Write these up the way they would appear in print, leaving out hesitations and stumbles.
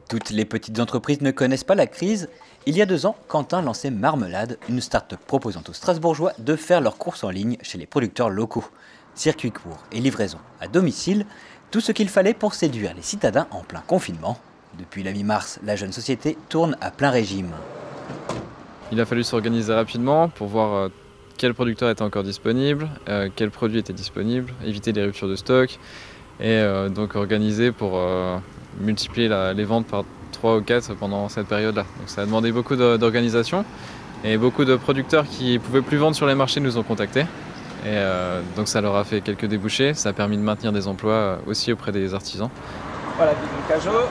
Toutes les petites entreprises ne connaissent pas la crise. Il y a 2 ans, Quentin lançait Marmelade, une start-up proposant aux Strasbourgeois de faire leurs courses en ligne chez les producteurs locaux. Circuit court et livraison à domicile, tout ce qu'il fallait pour séduire les citadins en plein confinement. Depuis la mi-mars, la jeune société tourne à plein régime. Il a fallu s'organiser rapidement pour voir quel producteur était encore disponible, quel produit était disponible, éviter les ruptures de stock et donc organiser pour multiplier les ventes par 3 ou 4 pendant cette période-là. Donc ça a demandé beaucoup d'organisation et beaucoup de producteurs qui ne pouvaient plus vendre sur les marchés nous ont contactés. Et donc ça leur a fait quelques débouchés, ça a permis de maintenir des emplois aussi auprès des artisans. Voilà, bidon Cajot.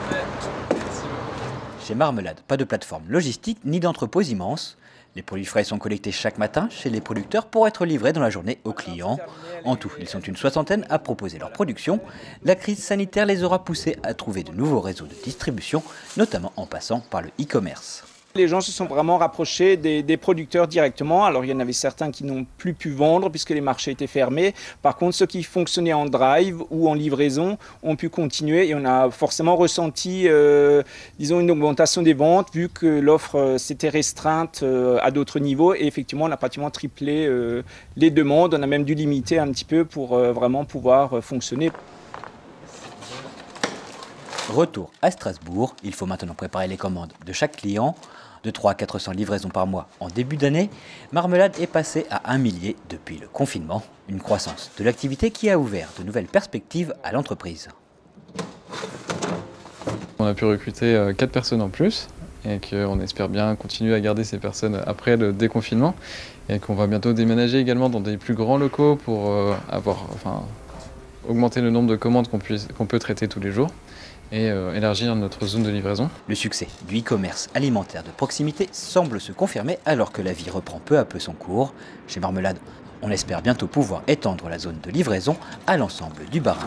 Chez Marmelade, pas de plateforme logistique ni d'entrepôt immense. Les produits frais sont collectés chaque matin chez les producteurs pour être livrés dans la journée aux clients. En tout, ils sont une 60aine à proposer leur production. La crise sanitaire les aura poussés à trouver de nouveaux réseaux de distribution, notamment en passant par le e-commerce. Les gens se sont vraiment rapprochés des producteurs directement. Alors il y en avait certains qui n'ont plus pu vendre puisque les marchés étaient fermés. Par contre, ceux qui fonctionnaient en drive ou en livraison ont pu continuer et on a forcément ressenti disons une augmentation des ventes vu que l'offre s'était restreinte à d'autres niveaux et effectivement on a pratiquement triplé les demandes. On a même dû limiter un petit peu pour vraiment pouvoir fonctionner. Retour à Strasbourg, il faut maintenant préparer les commandes de chaque client. De 300 à 400 livraisons par mois en début d'année, Marmelade est passé à 1 millier depuis le confinement. Une croissance de l'activité qui a ouvert de nouvelles perspectives à l'entreprise. On a pu recruter 4 personnes en plus et qu'on espère bien continuer à garder ces personnes après le déconfinement et qu'on va bientôt déménager également dans des plus grands locaux pour augmenter le nombre de commandes qu'on peut traiter tous les jours et élargir notre zone de livraison. Le succès du e-commerce alimentaire de proximité semble se confirmer alors que la vie reprend peu à peu son cours. Chez Marmelade, on espère bientôt pouvoir étendre la zone de livraison à l'ensemble du Bas-Rhin.